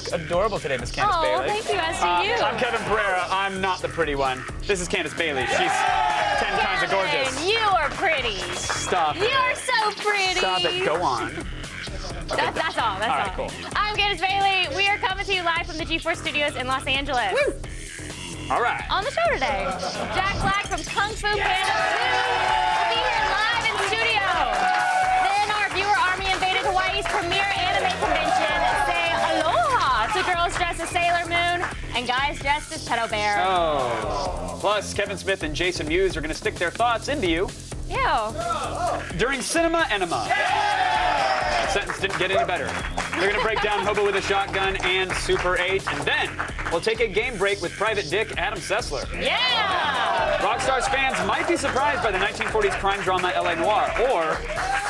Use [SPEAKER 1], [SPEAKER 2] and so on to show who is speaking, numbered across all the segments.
[SPEAKER 1] look adorable today, Miss Candace
[SPEAKER 2] Oh,
[SPEAKER 1] Bailey.
[SPEAKER 2] thank you, as do you.
[SPEAKER 1] I'm Kevin Pereira. I'm not the pretty one. This is Candace Bailey. She's 10 kinds of gorgeous.
[SPEAKER 2] You are pretty.
[SPEAKER 1] Stop it.
[SPEAKER 2] You are so pretty.
[SPEAKER 1] Stop it. Go on.
[SPEAKER 2] That's all. That's all.
[SPEAKER 1] All right, cool.
[SPEAKER 2] I'm Candace Bailey. We are coming to you live from the G4 Studios in Los Angeles.
[SPEAKER 1] Woo. All right.
[SPEAKER 2] On the show today, Jack Black from Kung Fu Panda 2 will be here live in studio. Then our viewer army invaded Hawaii's premier anime convention. Say aloha to girls dressed as Sailor Moon and guys dressed as Pedo Bear.
[SPEAKER 1] Oh. Plus, Kevin Smith and Jason Mewes are going to stick their thoughts into you
[SPEAKER 2] Ew.
[SPEAKER 1] during Cinema Anima. The sentence didn't get any better. They're going to break down Hobo with a Shotgun and Super 8, and then we'll take a game break with Private Dick Adam Sessler.
[SPEAKER 2] Yeah!
[SPEAKER 1] Rockstar's fans might be surprised by the 1940s crime drama LA Noire, or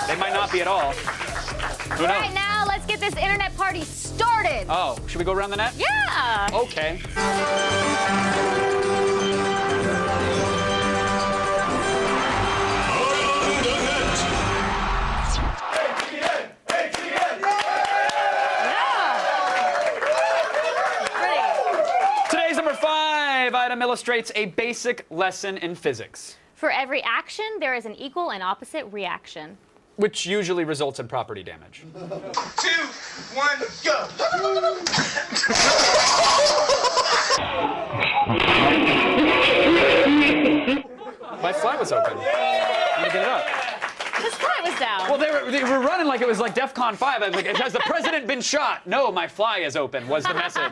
[SPEAKER 1] they might not be at all. Who knows?
[SPEAKER 2] Right now, let's get this internet party started.
[SPEAKER 1] Oh, should we go around the net?
[SPEAKER 2] Yeah!
[SPEAKER 1] Okay. Today's number 5 item illustrates a basic lesson in physics,
[SPEAKER 2] For every action, there is an equal and opposite reaction.
[SPEAKER 1] which usually results in property damage.
[SPEAKER 3] 2, 1, go!
[SPEAKER 1] My fly was open. Let me get it up.
[SPEAKER 2] His fly was down.
[SPEAKER 1] Well, they were running like it was like DEFCON 5. I was like, has the president been shot? No, my fly is open, was the message.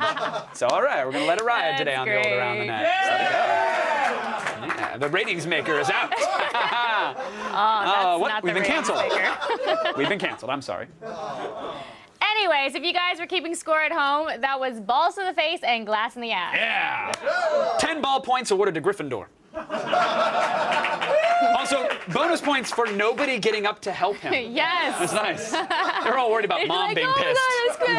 [SPEAKER 1] So, all right, we're going to let it ride
[SPEAKER 2] That's
[SPEAKER 1] today on the old
[SPEAKER 2] great.
[SPEAKER 1] Around the Net. Just let it go. Yeah, the ratings maker is out.
[SPEAKER 2] That's
[SPEAKER 1] what?
[SPEAKER 2] not
[SPEAKER 1] We've
[SPEAKER 2] the
[SPEAKER 1] been
[SPEAKER 2] ratings
[SPEAKER 1] canceled.
[SPEAKER 2] maker.
[SPEAKER 1] We've been canceled. I'm sorry.
[SPEAKER 2] Anyways, if you guys were keeping score at home, that was balls to the face and glass in the ass.
[SPEAKER 1] Yeah. 10 ball points awarded to Gryffindor. Also, bonus points for nobody getting up to help him.
[SPEAKER 2] Yes.
[SPEAKER 1] That's nice. They're all worried about
[SPEAKER 2] It's
[SPEAKER 1] mom
[SPEAKER 2] like,
[SPEAKER 1] being
[SPEAKER 2] oh
[SPEAKER 1] pissed.
[SPEAKER 2] my God,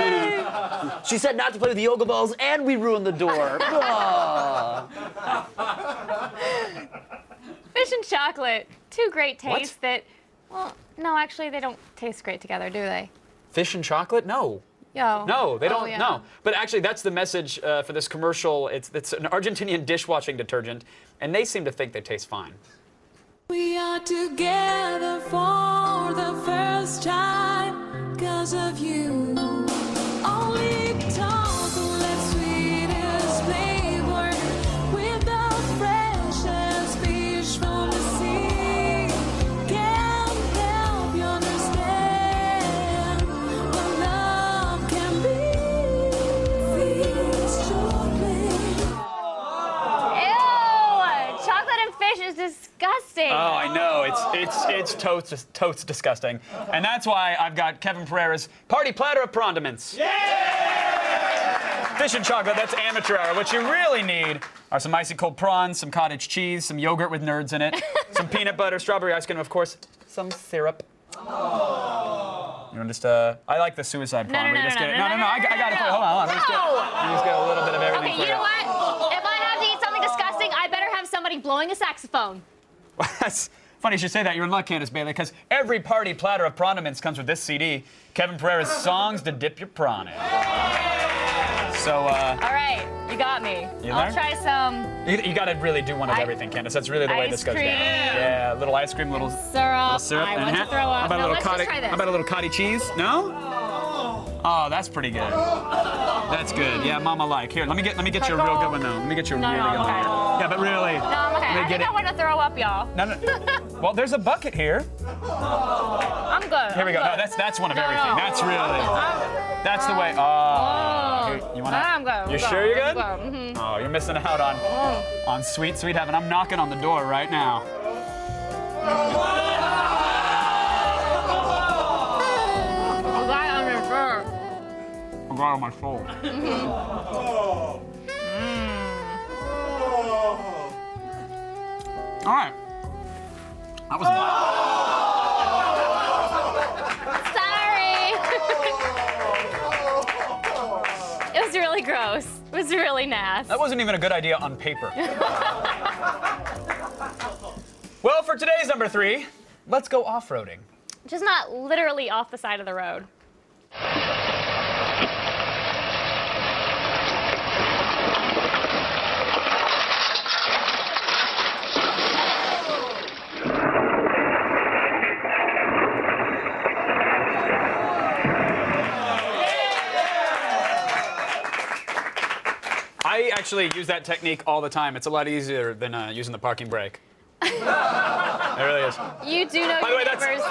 [SPEAKER 2] that's great.
[SPEAKER 4] She said not to play with the yoga balls, and we ruined the door.
[SPEAKER 2] Fish and chocolate, two great tastes that, well, no, actually, they don't taste great together, do they?
[SPEAKER 1] Fish and chocolate? No.
[SPEAKER 2] Yo.
[SPEAKER 1] No, they don't.
[SPEAKER 2] Oh, yeah.
[SPEAKER 1] No. But actually, that's the message for this commercial. It's an Argentinian dishwashing detergent, and they seem to think they taste fine.
[SPEAKER 5] We are together for the first time because of you. Only talk let sweetest flavor with the freshest fish from the sea. Can't help you understand what love can be. Fish chocolate.
[SPEAKER 2] Ew! Chocolate and fish is disgusting.
[SPEAKER 1] Oh, I know. It's totes disgusting. And that's why I've got Kevin Pereira's party platter of condiments. Yeah! Fish and chocolate, that's amateur hour. What you really need are some icy cold prawns, some cottage cheese, some yogurt with nerds in it, some peanut butter, strawberry ice cream, of course, some syrup. You want just, I like the suicide prawn.
[SPEAKER 2] No,
[SPEAKER 1] where you
[SPEAKER 2] no,
[SPEAKER 1] just
[SPEAKER 2] no,
[SPEAKER 1] get it.
[SPEAKER 2] no,
[SPEAKER 1] No,
[SPEAKER 2] no,
[SPEAKER 1] I got it for you.
[SPEAKER 2] no.
[SPEAKER 1] Hold on. Let me just get a little bit of everything
[SPEAKER 2] Okay,
[SPEAKER 1] for
[SPEAKER 2] you know what? If I have to eat something disgusting, I better have somebody blowing a saxophone.
[SPEAKER 1] That's funny you should say that. You're in luck, Candace Bailey, because every party platter of condiments comes with this CD, Kevin Pereira's Songs to Dip Your Prawn in. So,
[SPEAKER 2] All right, you got me.
[SPEAKER 1] You
[SPEAKER 2] I'll
[SPEAKER 1] there?
[SPEAKER 2] try some
[SPEAKER 1] you got to really do one of everything, Candace. That's really the way
[SPEAKER 2] Ice
[SPEAKER 1] this goes down.
[SPEAKER 2] cream.
[SPEAKER 1] Yeah, a little ice cream, little
[SPEAKER 2] syrup.
[SPEAKER 1] syrup.
[SPEAKER 2] I want
[SPEAKER 1] and
[SPEAKER 2] to throw up.
[SPEAKER 1] How about
[SPEAKER 2] No,
[SPEAKER 1] a little
[SPEAKER 2] let's just try this.
[SPEAKER 1] How about a little cottage cheese? No? Oh, that's pretty good. That's good. Yeah, Mama like. Here, let me get you a real good one though. Let me get you a
[SPEAKER 2] No,
[SPEAKER 1] really
[SPEAKER 2] no,
[SPEAKER 1] good
[SPEAKER 2] I'm
[SPEAKER 1] one.
[SPEAKER 2] okay.
[SPEAKER 1] Yeah, but really.
[SPEAKER 2] No, I'm okay.
[SPEAKER 1] Let me
[SPEAKER 2] I
[SPEAKER 1] get
[SPEAKER 2] think
[SPEAKER 1] it.
[SPEAKER 2] I want to throw up, y'all.
[SPEAKER 1] No. Well, there's a bucket here.
[SPEAKER 2] I'm good.
[SPEAKER 1] Here we go.
[SPEAKER 2] I'm
[SPEAKER 1] No,
[SPEAKER 2] good.
[SPEAKER 1] that's one of
[SPEAKER 2] No,
[SPEAKER 1] everything.
[SPEAKER 2] no.
[SPEAKER 1] That's really. That's the way. Oh. Here, you want to?
[SPEAKER 2] I'm good.
[SPEAKER 1] You sure you're good?
[SPEAKER 2] Mm-hmm.
[SPEAKER 1] Oh, you're missing out on sweet, sweet heaven. I'm knocking on the door right now. I'm right on my soul. All right. That was.
[SPEAKER 2] Sorry. It was really gross. It was really nasty.
[SPEAKER 1] That wasn't even a good idea on paper. Well, for today's number 3, let's go off-roading.
[SPEAKER 2] Just not literally off the side of the road.
[SPEAKER 1] I actually use that technique all the time. It's a lot easier than using the parking brake. It really is.
[SPEAKER 2] You do know
[SPEAKER 1] By the
[SPEAKER 2] your
[SPEAKER 1] way, that's-
[SPEAKER 2] neighbors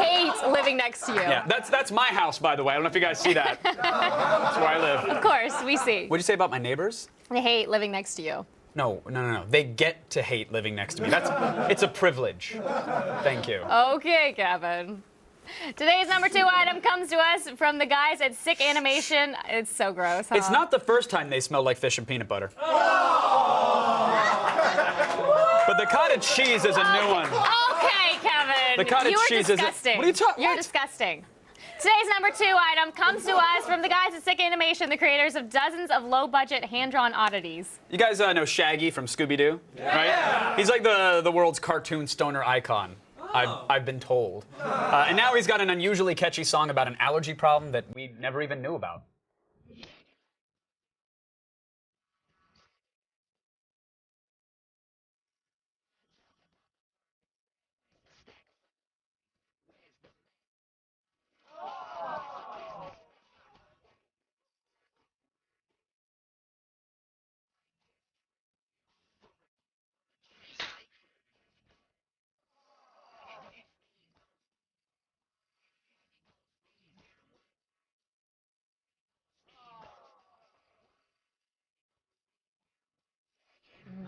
[SPEAKER 2] hate living next to you.
[SPEAKER 1] Yeah, that's my house, by the way. I don't know if you guys see that. That's where I live.
[SPEAKER 2] Of course, we see.
[SPEAKER 1] What'd you say about my neighbors?
[SPEAKER 2] They hate living next to you.
[SPEAKER 1] No. They get to hate living next to me. It's a privilege. Thank you.
[SPEAKER 2] Okay, Kevin. Today's number 2 item comes to us from the guys at Sick Animation. It's so gross, huh?
[SPEAKER 1] It's not the first time they smell like fish and peanut butter. But the cottage cheese is a new one.
[SPEAKER 2] Okay, Kevin.
[SPEAKER 1] The cottage
[SPEAKER 2] you are
[SPEAKER 1] cheese is
[SPEAKER 2] disgusting.
[SPEAKER 1] What are you talking?
[SPEAKER 2] You're
[SPEAKER 1] What?
[SPEAKER 2] disgusting. Today's number 2 item comes to us from the guys at Sick Animation, the creators of dozens of low-budget hand-drawn oddities.
[SPEAKER 1] You guys know Shaggy from Scooby-Doo, right? He's like the world's cartoon stoner icon. I've been told. And now he's got an unusually catchy song about an allergy problem that we never even knew about.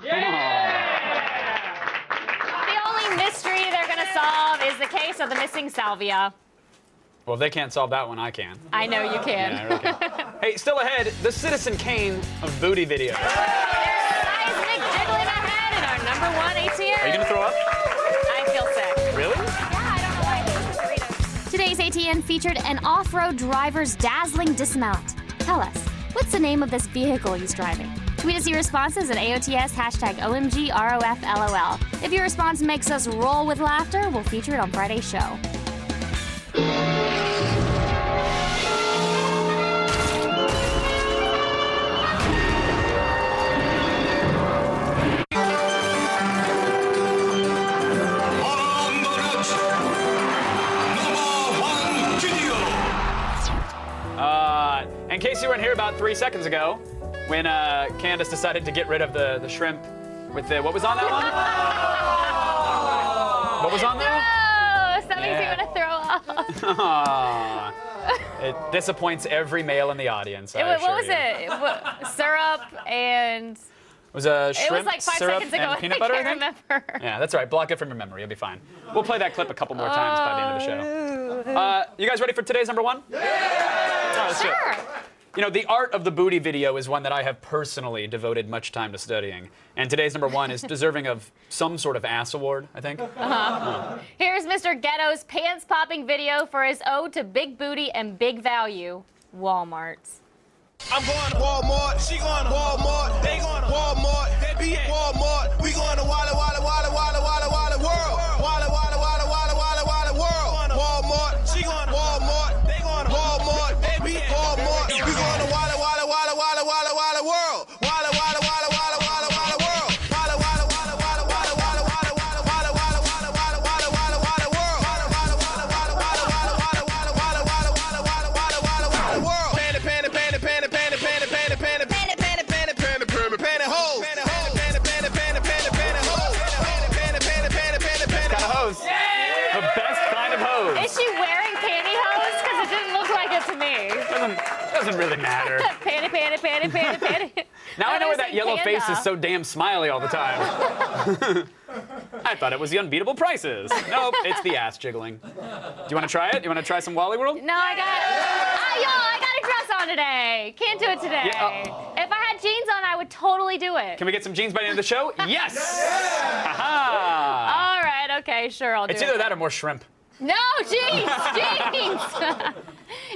[SPEAKER 2] The only mystery they're going to solve is the case of the missing salvia.
[SPEAKER 1] Well, if they can't solve that one, I can.
[SPEAKER 2] I know you can.
[SPEAKER 1] Yeah, I really can. Hey, still ahead, the Citizen Kane of booty videos.
[SPEAKER 2] Seismic jiggling ahead in our number 1 ATM.
[SPEAKER 1] Are you gonna throw up?
[SPEAKER 2] I feel sick.
[SPEAKER 1] Really?
[SPEAKER 2] Yeah, I don't know why I hate burritos. Today's ATN featured an off-road driver's dazzling dismount. Tell us, what's the name of this vehicle he's driving? Tweet us your responses at AOTS #OMGROFLOL. If your response makes us roll with laughter, we'll feature it on Friday's show.
[SPEAKER 1] In case you weren't here about 3 seconds ago, when Candace decided to get rid of the shrimp with the, what was on that one? What was on there?
[SPEAKER 2] Oh, something's
[SPEAKER 1] Yeah.
[SPEAKER 2] gonna throw up.
[SPEAKER 1] Aw. It disappoints every male in the audience. I
[SPEAKER 2] What
[SPEAKER 1] assure
[SPEAKER 2] was
[SPEAKER 1] you.
[SPEAKER 2] it? Syrup and...
[SPEAKER 1] It was a shrimp,
[SPEAKER 2] It was like 5
[SPEAKER 1] syrup,
[SPEAKER 2] seconds ago.
[SPEAKER 1] and peanut butter, I
[SPEAKER 2] can't
[SPEAKER 1] think?
[SPEAKER 2] remember.
[SPEAKER 1] Yeah, that's all right. Block it from your memory. You'll be fine. We'll play that clip a couple more times by the end of the show. You guys ready for today's number 1? Yeah! Let's do it.
[SPEAKER 2] Sure.
[SPEAKER 1] You know, the art of the booty video is one that I have personally devoted much time to studying. And today's number 1 is deserving of some sort of ass award, I think.
[SPEAKER 2] Here's Mr. Ghetto's pants-popping video for his ode to big booty and big value, Walmart.
[SPEAKER 3] I'm going to Walmart, she going to Walmart, they going to Walmart, they be at Walmart, we going to Walla Walla Walla Walla Walla Walla World, Walla Walla Walla Walla Walla Walla World, Walmart, she going to Walmart, they going to Walmart, they be at Walmart, we going to Walla Walla Walla Walla Walla Walla World, Walla Walla Walla Walla Walla Walla World, Walla Walla Walla Walla Walla Walla Walla Walla Walla Walla Walla Walla Walla Walla Walla World, Walla Walla Walla Walla Walla Walla Walla Walla Walla Walla Walla Walla Walla Walla World. Panty, panty, panty, panty, panty, panty, panty, panty, panty, panty, panty, panty, panty, panty, hoes. Panty, panty, panty, panty, panty, panty, hoes. Panty, panty, panty, panty, panty, panty,
[SPEAKER 1] Kind of hose. The best kind of hose.
[SPEAKER 2] Is she wearing pantyhose? Because it didn't look like it to me.
[SPEAKER 1] Doesn't really matter.
[SPEAKER 2] Panty, panty, panty, panty, panty.
[SPEAKER 1] Now I know why that yellow
[SPEAKER 2] Panda.
[SPEAKER 1] face is so damn smiley all the time. I thought it was the unbeatable prices. Nope, it's the ass jiggling. Do you want to try it? You want to try some Wally World?
[SPEAKER 2] No, I got a dress on today. Can't do it today.
[SPEAKER 1] Yeah,
[SPEAKER 2] If I had jeans on, I would totally do it.
[SPEAKER 1] Can we get some jeans by the end of the show? Yes! Aha!
[SPEAKER 2] All right, okay, sure, I'll do
[SPEAKER 1] It's
[SPEAKER 2] it.
[SPEAKER 1] either that or more shrimp.
[SPEAKER 2] No, jeans!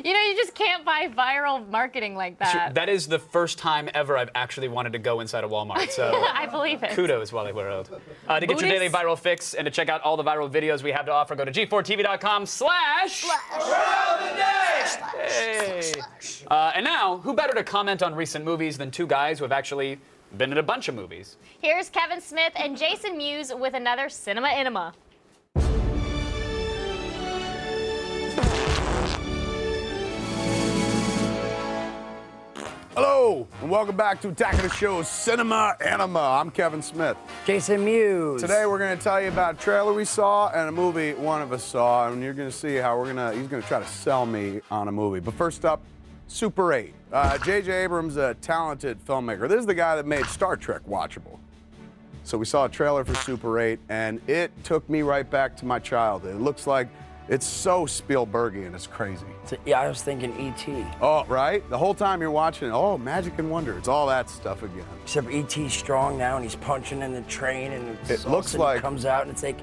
[SPEAKER 2] You know, you just can't buy viral marketing like that.
[SPEAKER 1] That is the first time ever I've actually wanted to go inside a Walmart, so
[SPEAKER 2] I believe it.
[SPEAKER 1] kudos, Wally World. To get your
[SPEAKER 2] Booties?
[SPEAKER 1] daily viral fix and to check out all the viral videos we have to offer, go to g4tv.com/. Hey. And now, who better to comment on recent movies than 2 guys who have actually been in a bunch of movies?
[SPEAKER 2] Here's Kevin Smith and Jason Mewes with another Cinema Anima.
[SPEAKER 6] Hello, and welcome back to Attack of the Show, Cinema Anima. I'm Kevin Smith.
[SPEAKER 4] Jason Mewes.
[SPEAKER 6] Today we're going to tell you about a trailer we saw and a movie one of us saw, and you're going to see how he's going to try to sell me on a movie. But first up, Super 8. J.J. Abrams, a talented filmmaker. This is the guy that made Star Trek watchable. So we saw a trailer for Super 8, and it took me right back to my childhood. It looks like it's so Spielbergian, it's crazy.
[SPEAKER 4] Yeah, I was thinking E.T.
[SPEAKER 6] Oh, right? The whole time you're watching it, oh, magic and wonder. It's all that stuff again.
[SPEAKER 4] Except E.T.'s strong now, and he's punching in the train, and
[SPEAKER 6] It looks like-
[SPEAKER 4] he comes out, and it's like,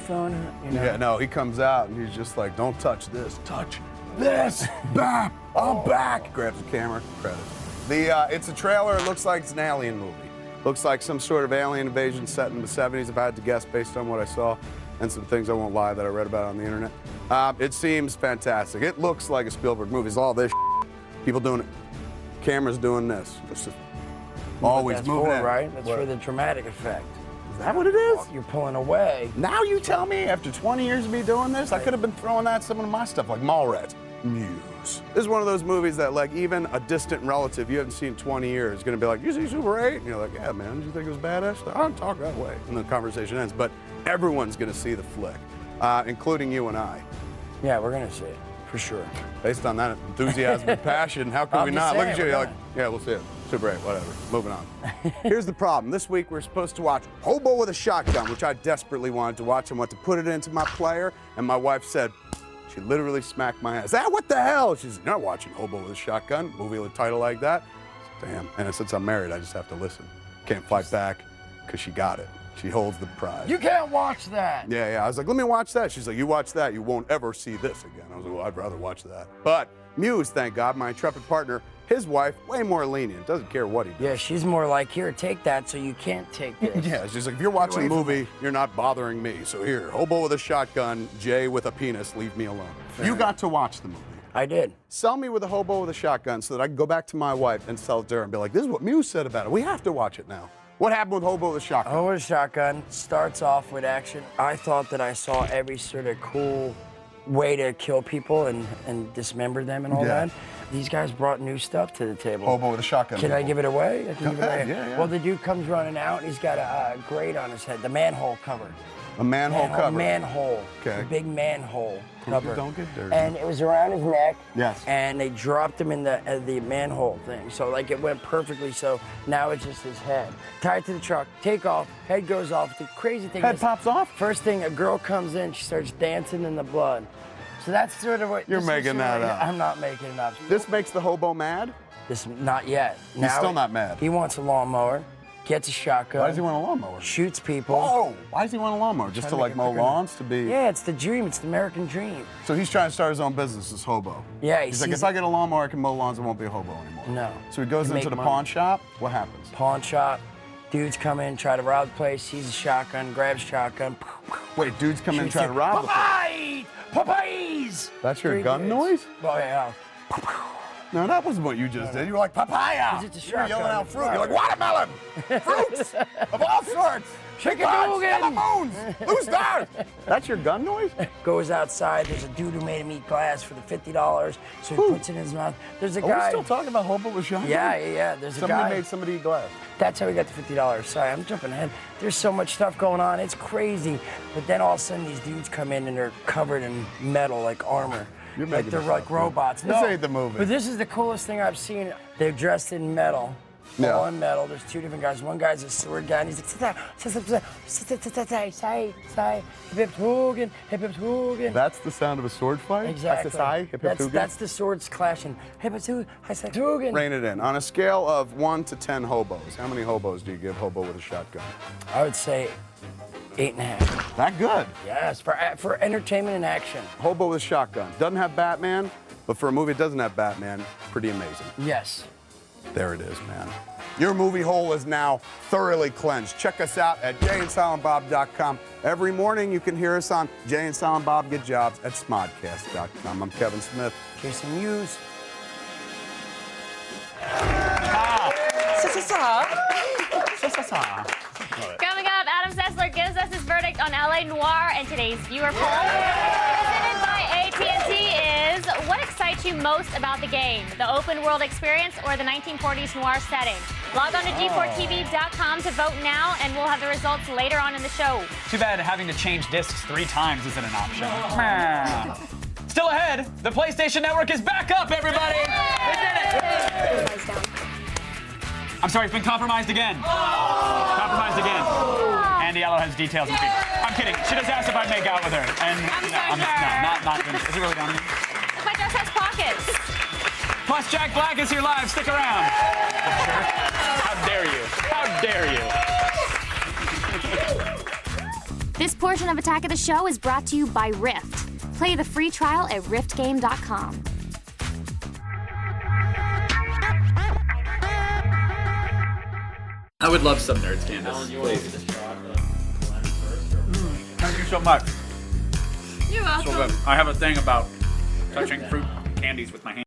[SPEAKER 4] phone, you know.
[SPEAKER 6] Yeah, no, he comes out and he's just like, don't touch this, touch this, back, I'm back. Grabs the camera, credits. It's a trailer, it looks like it's an alien movie. Looks like some sort of alien invasion set in the 70s, if I had to guess based on what I saw, and some things I won't lie that I read about on the internet. It seems fantastic. It looks like a Spielberg movie. It's all this people doing it. Cameras doing this. Just always
[SPEAKER 4] That's
[SPEAKER 6] moving
[SPEAKER 4] for,
[SPEAKER 6] in.
[SPEAKER 4] right? That's
[SPEAKER 6] What?
[SPEAKER 4] for the dramatic effect.
[SPEAKER 6] Is that what it is?
[SPEAKER 4] You're pulling away.
[SPEAKER 6] Now you tell me, after 20 years of me doing this, I could have been throwing out some of my stuff, like Mallrats. Muse. This is one of those movies that, like, even a distant relative you haven't seen in 20 years is going to be like, you see Super 8? And you're like, yeah, man, did you think it was badass? I don't talk that way. And the conversation ends. But everyone's going to see the flick, including you and I.
[SPEAKER 4] Yeah, we're going to see it, for sure.
[SPEAKER 6] Based on that enthusiasm and passion, how could
[SPEAKER 4] I'm
[SPEAKER 6] we
[SPEAKER 4] just
[SPEAKER 6] not? Look at
[SPEAKER 4] saying,
[SPEAKER 6] you,
[SPEAKER 4] we're
[SPEAKER 6] you're like, yeah, we'll see it. Super 8, whatever. Moving on. Here's the problem. This week we're supposed to watch Hobo with a Shotgun, which I desperately wanted to watch and went to put it into my player, and my wife said, she literally smacked my ass. What the hell? She's not watching Hobo with a Shotgun, movie with a title like that. Damn. And since I'm married, I just have to listen. Can't fight back because she got it. She holds the prize.
[SPEAKER 4] You can't watch that.
[SPEAKER 6] Yeah. I was like, let me watch that. She's like, you watch that, you won't ever see this again. I was like, well, I'd rather watch that. But Muse, thank God, my intrepid partner, his wife, way more lenient. Doesn't care what he does.
[SPEAKER 4] Yeah, she's more like, here, take that so you can't take this.
[SPEAKER 6] Yeah, she's like, if you're watching a movie, you're not bothering me. So here, Hobo with a Shotgun, Jay with a penis, leave me alone. You got to watch the movie.
[SPEAKER 4] I did.
[SPEAKER 6] Sell me with a Hobo with a Shotgun so that I can go back to my wife and sell it to her and be like, this is what Muse said about it. We have to watch it now. What happened with Hobo with a Shotgun?
[SPEAKER 4] Hobo with a Shotgun starts off with action. I thought that I saw every sort of cool way to kill people and dismember them and all
[SPEAKER 6] Yeah.
[SPEAKER 4] that. These guys brought new stuff to the table.
[SPEAKER 6] Hobo with a Shotgun.
[SPEAKER 4] Can I give it away? I can give it away.
[SPEAKER 6] Yeah.
[SPEAKER 4] Well, the dude comes running out and he's got a grate on his head, the manhole cover.
[SPEAKER 6] A manhole cover.
[SPEAKER 4] Manhole.
[SPEAKER 6] Okay.
[SPEAKER 4] The big manhole cover.
[SPEAKER 6] Don't get dirty.
[SPEAKER 4] And it was around his neck.
[SPEAKER 6] Yes.
[SPEAKER 4] And they dropped him in the manhole thing. So like it went perfectly. So now it's just his head. Tied to the truck. Take off. Head goes off. The crazy thing
[SPEAKER 6] Head
[SPEAKER 4] is,
[SPEAKER 6] pops off?
[SPEAKER 4] First thing, a girl comes in. She starts dancing in the blood. So that's sort of what
[SPEAKER 6] You're
[SPEAKER 4] this is
[SPEAKER 6] making
[SPEAKER 4] sort
[SPEAKER 6] that
[SPEAKER 4] of-
[SPEAKER 6] up.
[SPEAKER 4] I'm not making it up.
[SPEAKER 6] This makes the hobo mad?
[SPEAKER 4] This not yet. Now
[SPEAKER 6] still not mad.
[SPEAKER 4] He wants a lawnmower. Gets a shotgun.
[SPEAKER 6] Why does he want a lawnmower?
[SPEAKER 4] Shoots people.
[SPEAKER 6] Oh, why does he want a lawnmower? Just to
[SPEAKER 4] Trying to
[SPEAKER 6] like
[SPEAKER 4] make it
[SPEAKER 6] mow
[SPEAKER 4] quicker.
[SPEAKER 6] lawns? To be.
[SPEAKER 4] Yeah, it's the dream. It's the American dream.
[SPEAKER 6] So he's trying to start his own business, this hobo.
[SPEAKER 4] Yeah,
[SPEAKER 6] He's like, if I get a lawnmower, I can mow lawns, I won't be a hobo anymore.
[SPEAKER 4] No.
[SPEAKER 6] So he goes
[SPEAKER 4] Can
[SPEAKER 6] into
[SPEAKER 4] make
[SPEAKER 6] the
[SPEAKER 4] money.
[SPEAKER 6] pawn shop. What happens?
[SPEAKER 4] Pawn shop. Dudes come in, try to rob the place. Sees a shotgun, grabs shotgun.
[SPEAKER 6] Wait, dudes come in and try to rob the place.
[SPEAKER 4] Popeyes!
[SPEAKER 6] That's your
[SPEAKER 4] Three
[SPEAKER 6] gun
[SPEAKER 4] dudes.
[SPEAKER 6] noise?
[SPEAKER 4] Oh, yeah.
[SPEAKER 6] No, that wasn't what you just did. You were like, papaya.
[SPEAKER 4] 'Cause it's a
[SPEAKER 6] You were yelling
[SPEAKER 4] shotgun.
[SPEAKER 6] out fruit. You're like, watermelon. Fruits of all sorts.
[SPEAKER 4] Chicken-a-doogin.
[SPEAKER 6] Moons. Who's that? That's your gun noise?
[SPEAKER 4] Goes outside. There's a dude who made him eat glass for the $50, so he puts it in his mouth. There's a
[SPEAKER 6] Are
[SPEAKER 4] guy.
[SPEAKER 6] we still talking about hobo with shotgun?
[SPEAKER 4] Yeah. There's a
[SPEAKER 6] Somebody
[SPEAKER 4] guy.
[SPEAKER 6] made somebody eat glass.
[SPEAKER 4] That's how we got the $50. Sorry, I'm jumping ahead. There's so much stuff going on. It's crazy. But then all of a sudden, these dudes come in and they're covered in metal, like armor.
[SPEAKER 6] You're
[SPEAKER 4] like
[SPEAKER 6] making
[SPEAKER 4] they're
[SPEAKER 6] this
[SPEAKER 4] like
[SPEAKER 6] up,
[SPEAKER 4] robots.
[SPEAKER 6] dude. This ain't the movie.
[SPEAKER 4] But this is the coolest thing I've seen. They're dressed in metal.
[SPEAKER 6] Yeah.
[SPEAKER 4] All in metal. There's two different guys. One guy's a sword guy, and he's like, hip.
[SPEAKER 6] That's the sound of a sword fight?
[SPEAKER 4] Exactly. That's the swords clashing. Hip.
[SPEAKER 6] Rein it in. On a scale of 1 to 10 hobos, how many hobos do you give Hobo with a Shotgun?
[SPEAKER 4] I would say 8.5.
[SPEAKER 6] That good.
[SPEAKER 4] Yes, for entertainment and action.
[SPEAKER 6] Hobo with a Shotgun. Doesn't have Batman, but for a movie that doesn't have Batman, pretty amazing.
[SPEAKER 4] Yes.
[SPEAKER 6] There it is, man. Your movie hole is now thoroughly cleansed. Check us out at jayandsilentbob.com. Every morning you can hear us on Jay and Silent Bob Get Jobs at smodcast.com. I'm Kevin Smith.
[SPEAKER 4] Jason Mewes.
[SPEAKER 2] Coming up, Adam Sessler gives us his verdict on LA Noire, and today's viewer poll, presented by AT&T, is what excites excites you most about the game? The open world experience or the 1940s noir setting? Log on to G4TV.com to vote now, and we'll have the results later on in the show.
[SPEAKER 1] Too bad having to change discs 3 times isn't an option. Meh. Still ahead, the PlayStation Network is back up, everybody! They did it! I'm sorry, it's been compromised again. Compromised again. Andy Yellow has details. I'm kidding. She just asked if I'd make out with her. And not gonna. Is it really done?
[SPEAKER 2] My dress has pockets.
[SPEAKER 1] Plus, Jack Black is here live. Stick around. Sure. How dare you? How dare you?
[SPEAKER 2] This portion of Attack of the Show is brought to you by Rift. Play the free trial at riftgame.com.
[SPEAKER 1] I would love some Nerds, Candace. Please. Thank you so much.
[SPEAKER 2] You're welcome.
[SPEAKER 1] So good. I have a thing about touching fruit candies with my hand.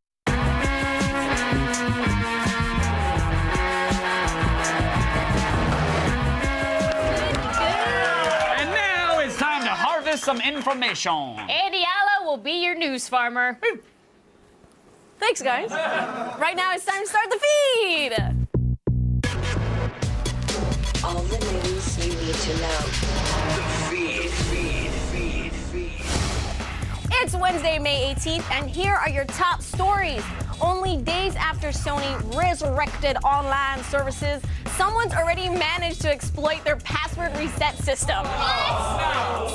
[SPEAKER 1] And now it's time to harvest some information.
[SPEAKER 2] Andy Allo will be your news farmer.
[SPEAKER 7] Thanks, guys. Right now, it's time to start the feed.
[SPEAKER 5] All the news you need to know.
[SPEAKER 7] It's Wednesday, May 18th, and here are your top stories. Only days after Sony resurrected online services, someone's already managed to exploit their password reset system.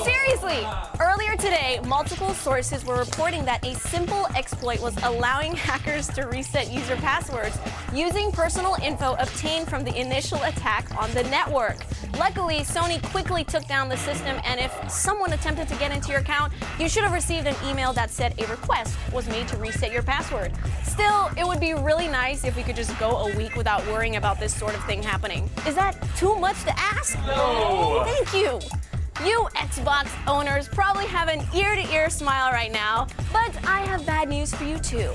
[SPEAKER 7] Seriously, earlier today, multiple sources were reporting that a simple exploit was allowing hackers to reset user passwords using personal info obtained from the initial attack on the network. Luckily, Sony quickly took down the system, and if someone attempted to get into your account, you should have received an email that said a request was made to reset your password. Still, it would be really nice if we could just go a week without worrying about this sort of thing happening. Is that too much to ask?
[SPEAKER 1] No.
[SPEAKER 7] Thank you. You Xbox owners probably have an ear-to-ear smile right now, but I have bad news for you too.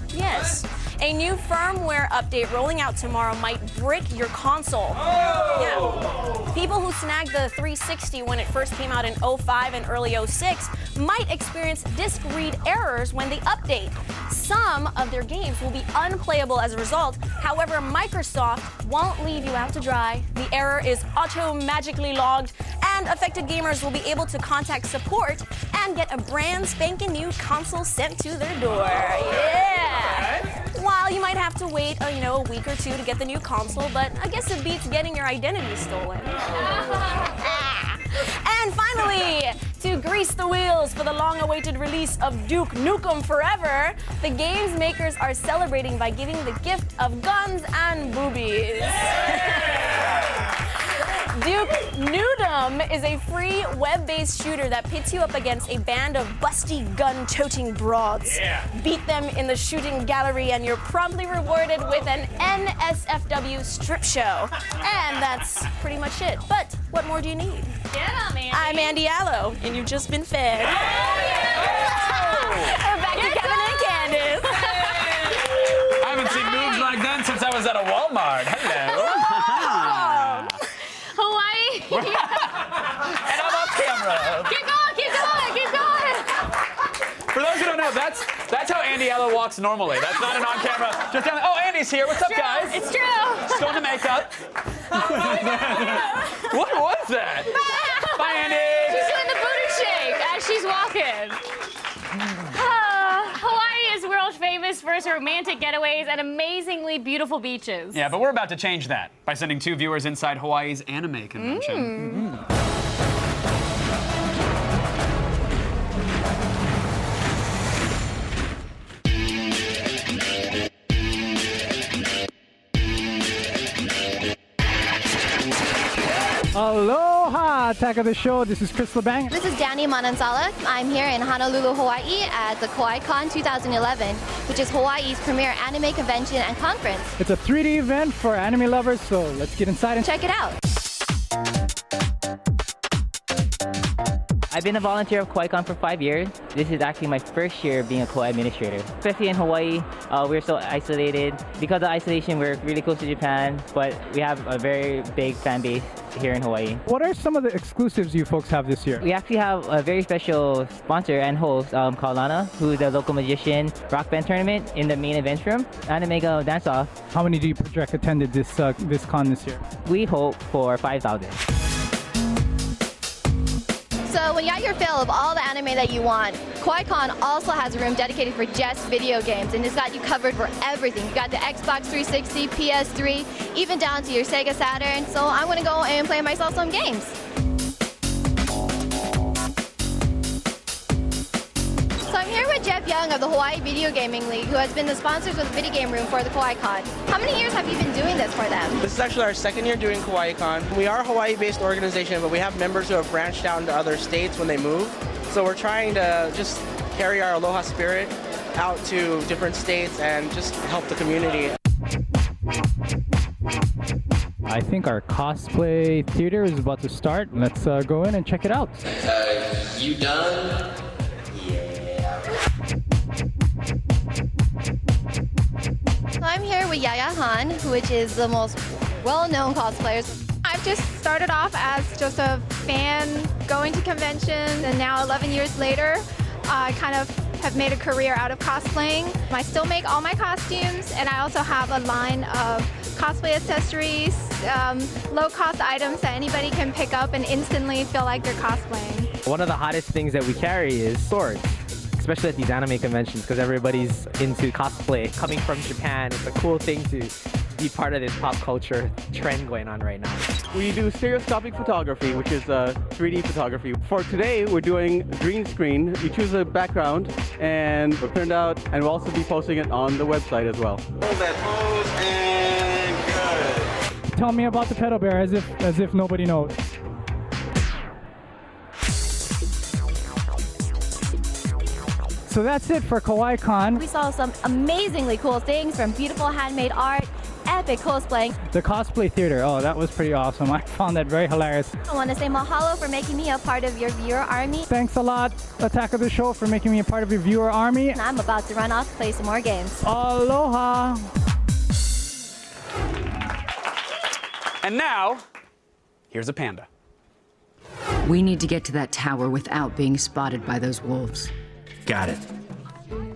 [SPEAKER 7] Yes, a new firmware update rolling out tomorrow might brick your console. Yeah. People who snagged the 360 when it first came out in 05 and early 06 might experience disk read errors when they update. Some of their games will be unplayable as a result. However, Microsoft won't leave you out to dry. The error is auto-magically logged, and affected gamers will be able to contact support and get a brand spanking new console sent to their door. Yeah! While you might have to wait, a week or 2 to get the new console, but I guess it beats getting your identity stolen. And finally, to grease the wheels for the long-awaited release of Duke Nukem Forever, the game's makers are celebrating by giving the gift of guns and boobies. Duke Nukem is a free web-based shooter that pits you up against a band of busty gun-toting broads.
[SPEAKER 1] Yeah.
[SPEAKER 7] Beat them in the shooting gallery and you're promptly rewarded with an NSFW strip show. And that's pretty much it. But what more do you need?
[SPEAKER 2] Get 'em, Andy.
[SPEAKER 7] I'm Andy Allo, and you've just been fed. Back to Kevin and Candace.
[SPEAKER 1] I haven't seen moves like that since I was at a Walmart. Hello.
[SPEAKER 2] Hawaii.
[SPEAKER 1] And I'm off camera.
[SPEAKER 2] Keep going, keep going, keep going.
[SPEAKER 1] For those who don't know, that's how Andy Allo walks normally. That's not an on-camera. Just down. Oh, Andy's here. What's up, guys?
[SPEAKER 2] It's true.
[SPEAKER 1] Still in the makeup. What was that? Bye, Andy.
[SPEAKER 2] She's doing the booty shake as she's walking. Hawaii is world famous for its romantic getaways and amazingly beautiful beaches.
[SPEAKER 1] Yeah, but we're about to change that by sending 2 viewers inside Hawaii's anime convention.
[SPEAKER 8] Aloha, Attack of the Show. This is Chris LeBang.
[SPEAKER 9] This is Danny Mananzala. I'm here in Honolulu, Hawaii at the KawaiiCon 2011, which is Hawaii's premier anime convention and conference.
[SPEAKER 8] It's a 3D event for anime lovers, so let's get inside and
[SPEAKER 9] Check it out.
[SPEAKER 10] I've been a volunteer of KawaiiCon for 5 years. This is actually my first year being a co-administrator. Especially in Hawaii, we're so isolated. Because of isolation, we're really close to Japan, but we have a very big fan base here in Hawaii.
[SPEAKER 8] What are some of the exclusives you folks have this year?
[SPEAKER 10] We actually have a very special sponsor and host called Lana, who's a local magician rock band tournament in the main events room. Anime dance off.
[SPEAKER 8] How many do you project attended this con this year?
[SPEAKER 10] We hope for 5,000.
[SPEAKER 9] So when you're at your fill of all the anime that you want, KawaiiCon also has a room dedicated for just video games, and it's got you covered for everything. You got the Xbox 360, PS3, even down to your Sega Saturn. So I'm gonna go and play myself some games. So I'm here with Jeff Young of the Hawaii Video Gaming League, who has been the sponsors of the video game room for the KawaiiCon. How many years have you been doing this for them?
[SPEAKER 11] This is actually our second year doing KawaiiCon. We are a Hawaii-based organization, but we have members who have branched out into other states when they move. So we're trying to just carry our aloha spirit out to different states and just help the community.
[SPEAKER 8] I think our cosplay theater is about to start. Let's go in and check it out.
[SPEAKER 12] You done?
[SPEAKER 9] So I'm here with Yaya Han, which is the most well-known cosplayers.
[SPEAKER 13] I've just started off as just a fan going to conventions, and now 11 years later, I kind of have made a career out of cosplaying. I still make all my costumes, and I also have a line of cosplay accessories, low-cost items that anybody can pick up and instantly feel like they're cosplaying.
[SPEAKER 14] One of the hottest things that we carry is swords, especially at these anime conventions, because everybody's into cosplay. Coming from Japan, it's a cool thing to be part of this pop culture trend going on right now.
[SPEAKER 15] We do stereoscopic photography, which is 3D photography. For today, we're doing green screen. You choose a background, and we'll print out, and we'll also be posting it on the website as well.
[SPEAKER 12] Hold that pose and good.
[SPEAKER 8] Tell me about the pedal bear as if nobody knows. So that's it for KawaiiCon.
[SPEAKER 9] We saw some amazingly cool things, from beautiful handmade art, epic cosplaying.
[SPEAKER 8] The cosplay theater, oh, that was pretty awesome. I found that very hilarious.
[SPEAKER 9] I want to say mahalo for making me a part of your viewer army.
[SPEAKER 8] Thanks a lot, Attack of the Show, for making me a part of your viewer army.
[SPEAKER 9] And I'm about to run off to play some more games.
[SPEAKER 8] Aloha!
[SPEAKER 1] And now, here's a panda.
[SPEAKER 16] We need to get to that tower without being spotted by those wolves.
[SPEAKER 17] Got it.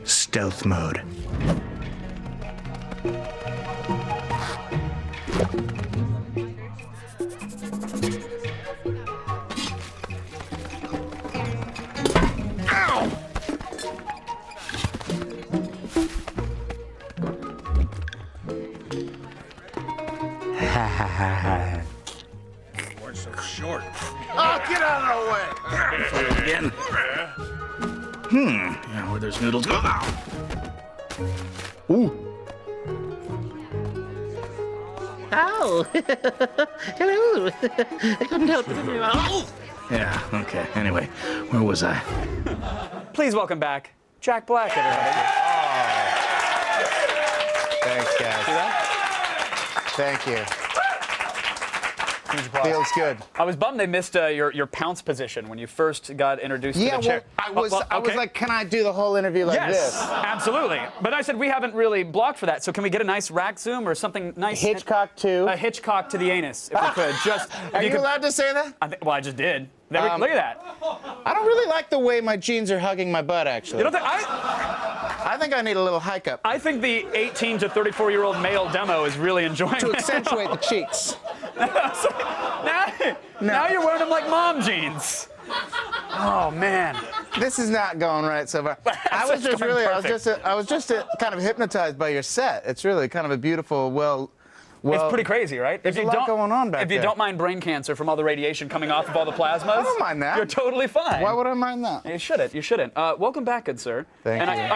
[SPEAKER 17] Stealth mode.
[SPEAKER 3] Ow!
[SPEAKER 17] Ha ha ha ha.
[SPEAKER 3] We're so short. Oh, get out of the way!
[SPEAKER 17] Again. Yeah, where there's noodles go. Ooh.
[SPEAKER 11] Oh! Hello! I couldn't help it. Oh!
[SPEAKER 17] Yeah, okay. Anyway, where was I?
[SPEAKER 1] Please welcome back Jack Black, everybody.
[SPEAKER 18] Thanks, guys.
[SPEAKER 1] See that?
[SPEAKER 18] Thank you.
[SPEAKER 1] Huge applause.
[SPEAKER 18] Feels good.
[SPEAKER 1] I was bummed they missed your pounce position when you first got introduced to the chair.
[SPEAKER 18] I was like, can I do the whole interview like this?
[SPEAKER 1] Yes, absolutely. But I said we haven't really blocked for that, so can we get a nice rack zoom or something nice?
[SPEAKER 18] Hitchcock to?
[SPEAKER 1] A Hitchcock to the anus, if we could. Just.
[SPEAKER 18] Are you allowed to say that?
[SPEAKER 1] Well, I just did. Look at that.
[SPEAKER 18] I don't really like the way my jeans are hugging my butt, actually.
[SPEAKER 1] You don't think
[SPEAKER 18] I think I need a little hike up.
[SPEAKER 1] I think the 18 to 34-year-old male demo is really enjoying
[SPEAKER 18] to
[SPEAKER 1] it.
[SPEAKER 18] accentuate the cheeks.
[SPEAKER 1] Now you're wearing them like mom jeans. Oh man,
[SPEAKER 18] this is not going right so far. I was just kind of hypnotized by your set. It's really kind of a beautiful, well.
[SPEAKER 1] It's pretty crazy, right?
[SPEAKER 18] There's a lot going on back
[SPEAKER 1] there. If you don't mind brain cancer from all the radiation coming off of all the plasmas,
[SPEAKER 18] I don't mind that.
[SPEAKER 1] You're totally fine.
[SPEAKER 18] Why would I mind that?
[SPEAKER 1] You shouldn't. You shouldn't. Welcome back, good sir.
[SPEAKER 18] Thank you.
[SPEAKER 1] And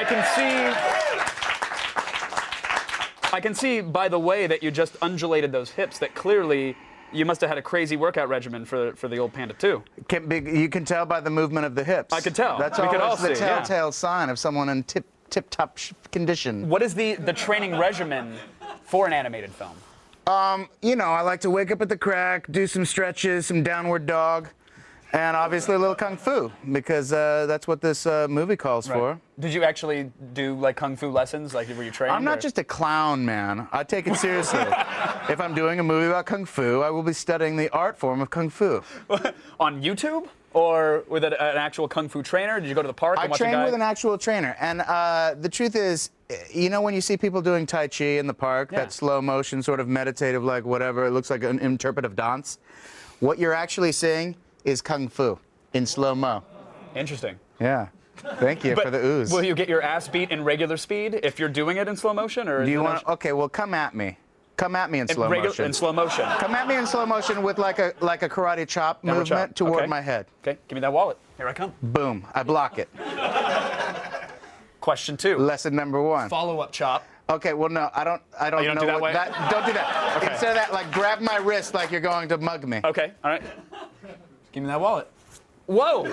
[SPEAKER 1] I can see by the way that you just undulated those hips that clearly you must have had a crazy workout regimen for the old panda too.
[SPEAKER 18] You can tell by the movement of the hips.
[SPEAKER 1] I could tell.
[SPEAKER 18] That's
[SPEAKER 1] we
[SPEAKER 18] always
[SPEAKER 1] all
[SPEAKER 18] the
[SPEAKER 1] see,
[SPEAKER 18] telltale sign of someone in tip-top condition.
[SPEAKER 1] What is the training regimen for an animated film?
[SPEAKER 18] You know, I like to wake up at the crack, do some stretches, some downward dog, And obviously a little kung fu, because that's what this movie calls for.
[SPEAKER 1] Did you actually do like kung fu lessons? Like, were you trained?
[SPEAKER 18] I'm not just a clown, man. I take it seriously. If I'm doing a movie about kung fu, I will be studying the art form of kung fu.
[SPEAKER 1] On YouTube? Or with an actual kung fu trainer? Did you go to the park and watch a guy?
[SPEAKER 18] I trained with an actual trainer. And the truth is, you know when you see people doing Tai Chi in the park, that slow motion, sort of meditative, like whatever, it looks like an interpretive dance. What you're actually seeing is kung fu in slow-mo.
[SPEAKER 1] Interesting.
[SPEAKER 18] Yeah. Thank you for the ooze.
[SPEAKER 1] Will you get your ass beat in regular speed if you're doing it in slow motion? Or
[SPEAKER 18] do you want? Okay, well, come at me. Come at me in slow motion.
[SPEAKER 1] In slow motion.
[SPEAKER 18] Come at me in slow motion with like a karate chop movement toward my head.
[SPEAKER 1] Okay, give me that wallet. Here I come.
[SPEAKER 18] Boom. I block it.
[SPEAKER 1] Question 2.
[SPEAKER 18] Lesson number 1.
[SPEAKER 1] Follow-up chop.
[SPEAKER 18] Okay, well, no, I don't
[SPEAKER 1] you don't
[SPEAKER 18] know
[SPEAKER 1] do that
[SPEAKER 18] what
[SPEAKER 1] way?
[SPEAKER 18] don't do that.
[SPEAKER 1] Okay.
[SPEAKER 18] Instead of that, like grab my wrist like you're going to mug me.
[SPEAKER 1] Okay, all right. Give me that wallet. Whoa!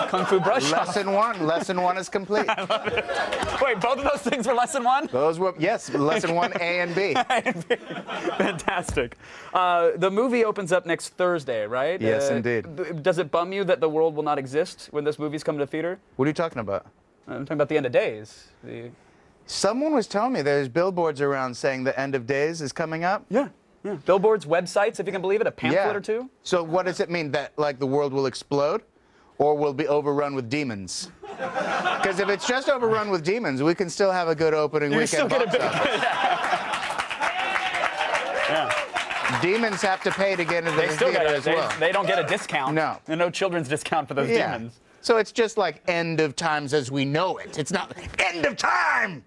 [SPEAKER 1] Kung Fu brush shop.
[SPEAKER 18] Lesson 1. Lesson 1 is complete.
[SPEAKER 1] I love it. Wait, both of those things were lesson 1?
[SPEAKER 18] Those were, yes, lesson 1, A and B.
[SPEAKER 1] Fantastic. The movie opens up next Thursday, right?
[SPEAKER 18] Yes, indeed.
[SPEAKER 1] Does it bum you that the world will not exist when this movie's come to theater?
[SPEAKER 18] What are you talking about?
[SPEAKER 1] I'm talking about the end of days.
[SPEAKER 18] Someone was telling me there's billboards around saying the end of days is coming up.
[SPEAKER 1] Yeah. Yeah. Billboards, websites, if you can believe it, a pamphlet or two.
[SPEAKER 18] So what does it mean? That like the world will explode? Or will be overrun with demons? Because if it's just overrun with demons, we can still have a good opening weekend box office.
[SPEAKER 1] Yeah.
[SPEAKER 18] Demons have to pay to get into the theater as well.
[SPEAKER 1] They don't get a discount.
[SPEAKER 18] No.
[SPEAKER 1] There's no children's discount for those demons.
[SPEAKER 18] So it's just like end of times as we know it. It's not end of time.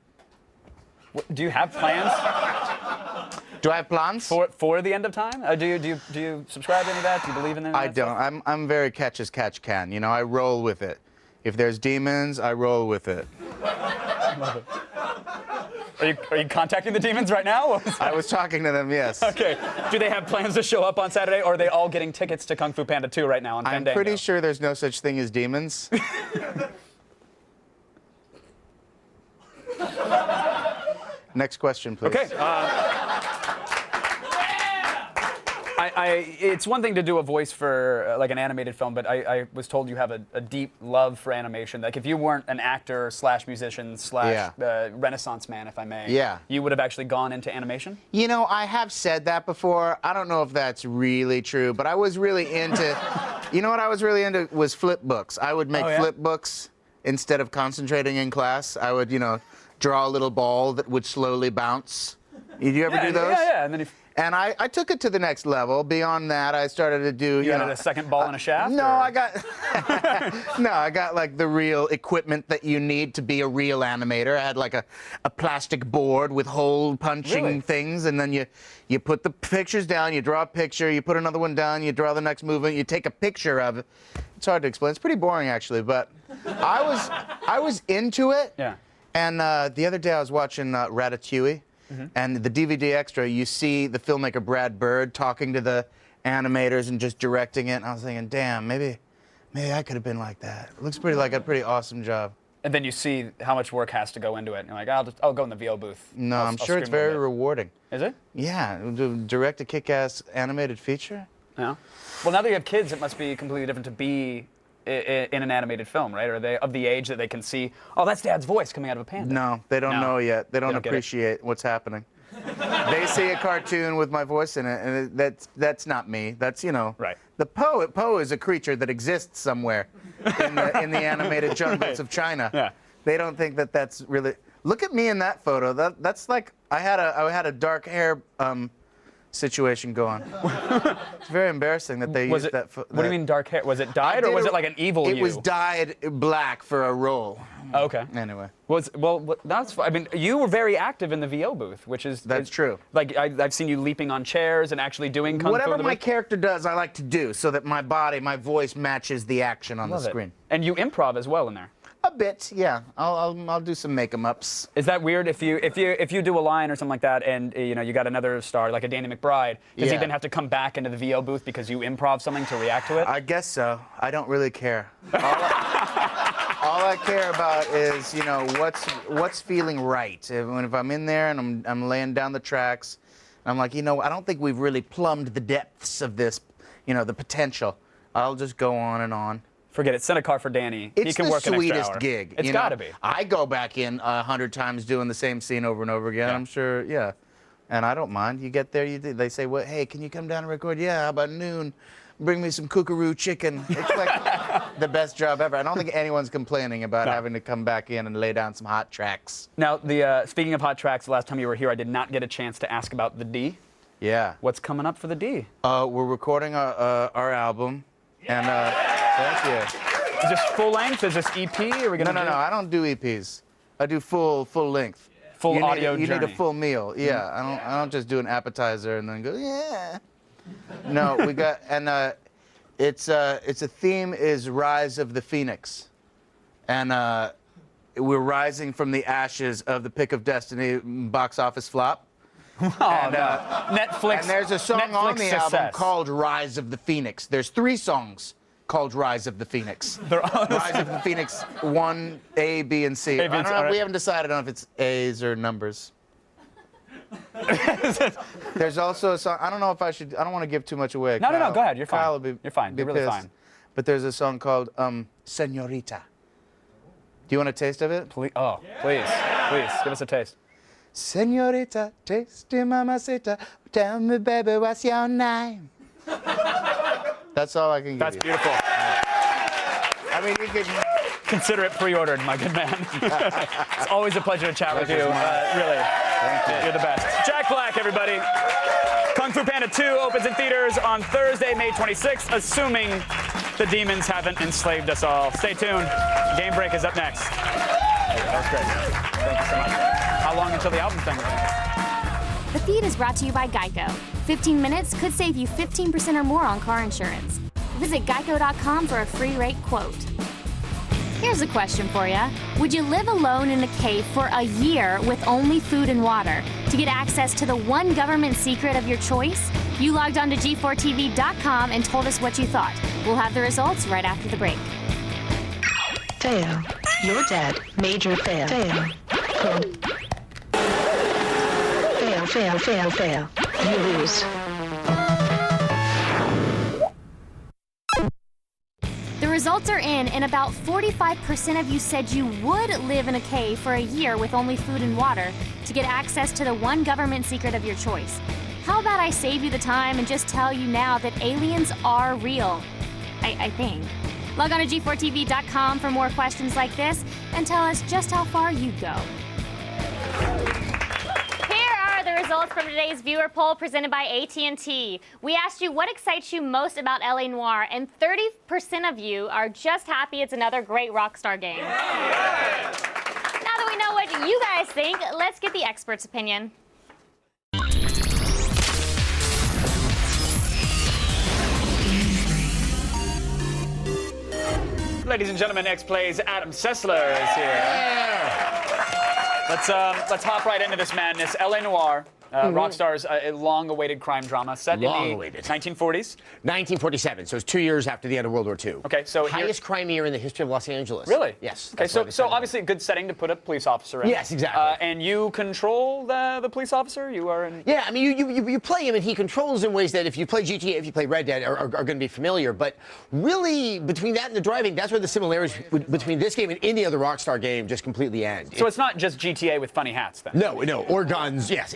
[SPEAKER 1] Do you have plans?
[SPEAKER 18] Do I have plans?
[SPEAKER 1] For the end of time? Do you subscribe to any of that? Do you believe in any of that?
[SPEAKER 18] I don't. I'm very catch as catch can. You know, I roll with it. If there's demons, I roll with it.
[SPEAKER 1] Love it. Are you contacting the demons right now?
[SPEAKER 18] I was talking to them, yes.
[SPEAKER 1] Okay. Do they have plans to show up on Saturday, or are they all getting tickets to Kung Fu Panda 2 right now on Fandango?
[SPEAKER 18] I'm pretty sure there's no such thing as demons. Next question, please.
[SPEAKER 1] Okay. It's one thing to do a voice for like an animated film, but I was told you have a deep love for animation. Like if you weren't an actor / musician / Renaissance man, if I may, you would have actually gone into animation?
[SPEAKER 18] You know, I have said that before. I don't know if that's really true, but I was really into, you know what I was really into was flip books. I would make flip books instead of concentrating in class. I would, you know, draw a little ball that would slowly bounce. Did you ever do those?
[SPEAKER 1] Yeah. And then
[SPEAKER 18] and I took it to the next level. Beyond that, I started to do,
[SPEAKER 1] you added a second ball and a shaft?
[SPEAKER 18] No, I got like the real equipment that you need to be a real animator. I had like a plastic board with hole punching things, and then you put the pictures down, you draw a picture, you put another one down, you draw the next movement, you take a picture of it. It's hard to explain. It's pretty boring actually, but I was into it.
[SPEAKER 1] Yeah.
[SPEAKER 18] And the other day I was watching Ratatouille. And the DVD extra, you see the filmmaker Brad Bird talking to the animators and just directing it. And I was thinking, damn, maybe I could have been like that. It looks pretty like a pretty awesome job.
[SPEAKER 1] And then you see how much work has to go into it. And you're like, I'll go in the VO booth.
[SPEAKER 18] No, I'm sure it's very rewarding.
[SPEAKER 1] Is it?
[SPEAKER 18] Yeah, to direct a kick-ass animated feature.
[SPEAKER 1] Yeah. Well, now that you have kids, it must be completely different to be in an animated film, right? Are they of the age that they can see, oh, that's Dad's voice coming out of a panda?
[SPEAKER 18] No, they don't know yet. They don't appreciate what's happening. They see a cartoon with my voice in it, and that's not me. That's, you know, the Poe. Poe is a creature that exists somewhere in the animated jungles of China. Yeah. They don't think that that's really. Look at me in that photo. That's like I had a dark hair situation going. It's very embarrassing that they used that.
[SPEAKER 1] What do you mean dark hair? Was it dyed or was it like an evil
[SPEAKER 18] It
[SPEAKER 1] you?
[SPEAKER 18] was dyed black for a role.
[SPEAKER 1] Oh, okay.
[SPEAKER 18] Anyway.
[SPEAKER 1] Well, that's. I mean, you were very active in the VO booth, which is.
[SPEAKER 18] That's true.
[SPEAKER 1] Like I've seen you leaping on chairs and actually doing kung fu.
[SPEAKER 18] Whatever my character does, I like to do so that my body, my voice matches the action on the screen.
[SPEAKER 1] And you improv as well in there.
[SPEAKER 18] A bit, yeah. I'll do some make-em-ups.
[SPEAKER 1] Is that weird if you do a line or something like that and you know you got another star like a Danny McBride? Does he then have to come back into the VO booth because you improv something to react to it?
[SPEAKER 18] I guess so. I don't really care. All I care about is, you know, what's feeling right. If I'm in there and I'm laying down the tracks, I'm like, I don't think we've really plumbed the depths of this, the potential. I'll just go on and on.
[SPEAKER 1] Forget it. Send a car for Danny.
[SPEAKER 18] It's
[SPEAKER 1] he can
[SPEAKER 18] the
[SPEAKER 1] work an extra
[SPEAKER 18] sweetest
[SPEAKER 1] hour.
[SPEAKER 18] gig.
[SPEAKER 1] It's got to be.
[SPEAKER 18] I go back in 100 times doing the same scene over and over again. I'm sure, yeah. And I don't mind. You get there, they say, well, hey, can you come down and record? Yeah, how about noon? Bring me some kookaroo chicken. It's like the best job ever. I don't think anyone's complaining about having to come back in and lay down some hot tracks.
[SPEAKER 1] Now, speaking of hot tracks, the last time you were here, I did not get a chance to ask about the D.
[SPEAKER 18] Yeah.
[SPEAKER 1] What's coming up for the D?
[SPEAKER 18] We're recording our album. And thank you.
[SPEAKER 1] Is this full length? Is this EP? Are we gonna
[SPEAKER 18] No. I don't do EPs. I do full length.
[SPEAKER 1] Full audio
[SPEAKER 18] You
[SPEAKER 1] journey.
[SPEAKER 18] need a full meal. Yeah. I don't just do an appetizer and then go, yeah. No, we got, and it's a theme is Rise of the Phoenix. And we're rising from the ashes of the Pick of Destiny box office flop.
[SPEAKER 1] Oh, no. Netflix.
[SPEAKER 18] And there's a song
[SPEAKER 1] Netflix
[SPEAKER 18] on the album
[SPEAKER 1] success.
[SPEAKER 18] called Rise of the Phoenix. There's 3 songs called Rise of the Phoenix. Rise of the Phoenix 1, A, B, and C.
[SPEAKER 1] A, B, and C,
[SPEAKER 18] I don't know,
[SPEAKER 1] right.
[SPEAKER 18] We haven't decided on if it's A's or numbers. There's also a song, I don't know if I don't want to give too much away.
[SPEAKER 1] No, go ahead. You're fine.
[SPEAKER 18] Kyle will
[SPEAKER 1] You're fine. You're really
[SPEAKER 18] pissed.
[SPEAKER 1] fine.
[SPEAKER 18] But there's a song called Señorita. Do you want a taste of it?
[SPEAKER 1] Please, please, give us a taste.
[SPEAKER 18] Señorita, tasty mamacita, tell me, baby, what's your name? That's all I can give
[SPEAKER 1] That's
[SPEAKER 18] you.
[SPEAKER 1] beautiful.
[SPEAKER 18] I mean, you can
[SPEAKER 1] consider it pre-ordered, my good man. It's always a pleasure to chat with you. Really,
[SPEAKER 18] thank you.
[SPEAKER 1] You're the best. Jack Black, everybody. Kung Fu Panda 2 opens in theaters on Thursday, May 26th, assuming the demons haven't enslaved us all. Stay tuned. Game Break is up next. That was great. Thank you so much. How long until the album thing?
[SPEAKER 2] The feed is brought to you by Geico. 15 minutes could save you 15% or more on car insurance. Visit geico.com for a free rate quote. Here's a question for you. Would you live alone in a cave for a year with only food and water to get access to the one government secret of your choice? You logged on to g4tv.com and told us what you thought. We'll have the results right after the break.
[SPEAKER 5] Fail. You're dead. Major fail. Fail. Fail. You lose.
[SPEAKER 2] The results are in, and about 45% of you said you would live in a cave for a year with only food and water to get access to the one government secret of your choice. How about I save you the time and just tell you now that aliens are real? I think. Log on to g4tv.com for more questions like this and tell us just how far you'd go. The results from today's viewer poll presented by AT&T. We asked you what excites you most about LA Noire, and 30% of you are just happy it's another great Rockstar game. Now that we know what you guys think, let's get the expert's opinion.
[SPEAKER 1] Ladies and gentlemen, X Plays Adam Sessler is here. Let's hop right into this madness. LA Noire, Rockstar's a long-awaited crime drama set in the 1940s.
[SPEAKER 19] 1947, so it's 2 years after the end of World War II.
[SPEAKER 1] Okay, so
[SPEAKER 19] highest crime year in the history of Los Angeles.
[SPEAKER 1] Really?
[SPEAKER 19] Yes.
[SPEAKER 1] Okay, so obviously a good setting to put a police officer in.
[SPEAKER 19] Yes, exactly.
[SPEAKER 1] And you control the police officer? You are in...
[SPEAKER 19] Yeah, I mean, you play him, and he controls in ways that if you play GTA, if you play Red Dead, are going to be familiar. But really, between that and the driving, that's where the similarities between this game and any other Rockstar game just completely end.
[SPEAKER 1] So it's not just GTA with funny hats, then?
[SPEAKER 19] No, or guns. Yes.